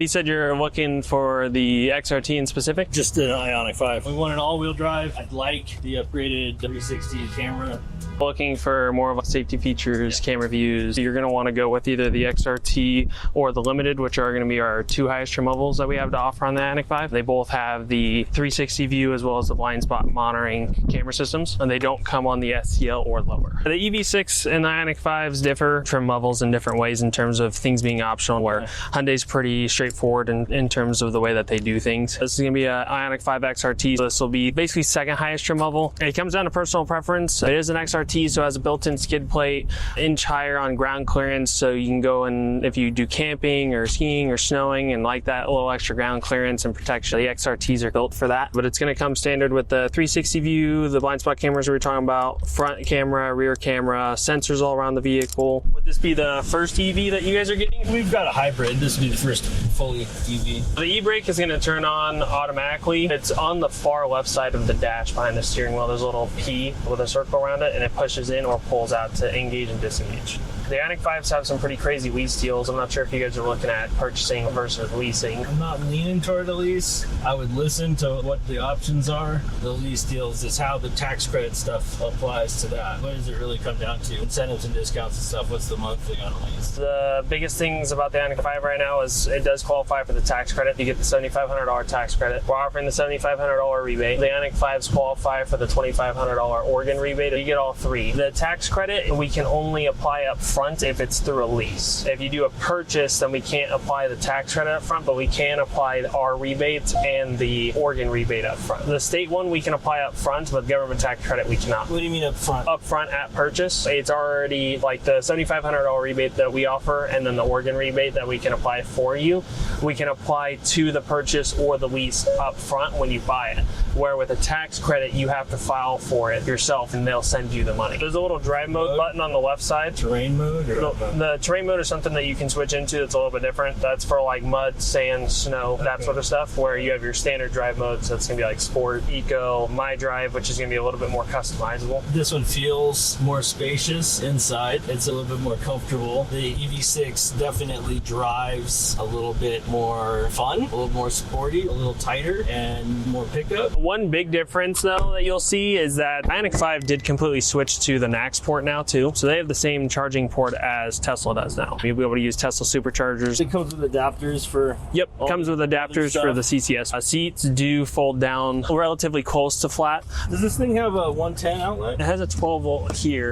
You said you're looking for the XRT in specific? Just an Ioniq 5. We want an all-wheel drive. I'd like the upgraded 360 camera. Looking for more of safety features, camera views. You're going to want to go with either the XRT or the Limited, which are going to be our two highest trim levels that we have to offer on the Ioniq 5. They both have the 360 view as well as the blind spot monitoring camera systems, and they don't come on the STL or lower. The EV6 and the Ioniq 5s differ trim levels in different ways in terms of things being optional, where Hyundai's pretty straightforward in terms of the way that they do things. This is going to be an Ioniq 5 XRT. So this will be basically second highest trim level. It comes down to personal preference. It is an XRT, so it has a built-in skid plate, inch higher on ground clearance, so you can go and if you do camping or skiing or snowing and like that, a little extra ground clearance and protection. The XRTs are built for that, but it's going to come standard with the 360 view, the blind spot cameras we were talking about, front camera, rear camera, sensors all around the vehicle. Would this be the first EV that you guys are getting? We've got a hybrid. This would be the first fully EV. The e-brake is going to turn on automatically. It's on the far left side of the dash behind the steering wheel. There's a little P with a circle around it, and it pushes in or pulls out to engage and disengage. The Ioniq 5s have some pretty crazy lease deals. I'm not sure if you guys are looking at purchasing versus leasing. I'm not leaning toward a lease. I would listen to what the options are. The lease deals is how the tax credit stuff applies to that. What does it really come down to? Incentives and discounts and stuff. What's the monthly on a lease? The biggest things about the Ioniq 5 right now is it does qualify for the tax credit. You get the $7,500 tax credit. We're offering the $7,500 rebate. The Ioniq 5s qualify for the $2,500 Oregon rebate. You get all three. The tax credit we can only apply up front if it's through a lease. If you do a purchase, then we can't apply the tax credit up front, but we can apply our rebates and the Oregon rebate up front. The state one we can apply up front, but government tax credit we cannot. What do you mean up front? Up front at purchase, it's already like the $7,500 rebate that we offer and then the Oregon rebate that we can apply for you. We can apply to the purchase or the lease up front when you buy it. Where with a tax credit, you have to file for it yourself and they'll send you the money. There's a little drive mode button on the left side. Terrain mode? The terrain mode is something that you can switch into that's a little bit different. That's for like mud, sand, snow, that sort of stuff, where you have your standard drive mode. So it's going to be like Sport, Eco, My Drive, which is going to be a little bit more customizable. This one feels more spacious inside. It's a little bit more comfortable. The EV6 definitely drives a little bit more fun, a little more sporty, a little tighter, and more pickup. One big difference though that you'll see is that Ioniq 5 did completely switch to the NACS port now too. So they have the same charging port as Tesla does now. You'll be able to use Tesla superchargers. It comes with adapters for... Yep, comes with adapters for the CCS. Seats do fold down relatively close to flat. Does this thing have a 110 outlet? It has a 12 volt here.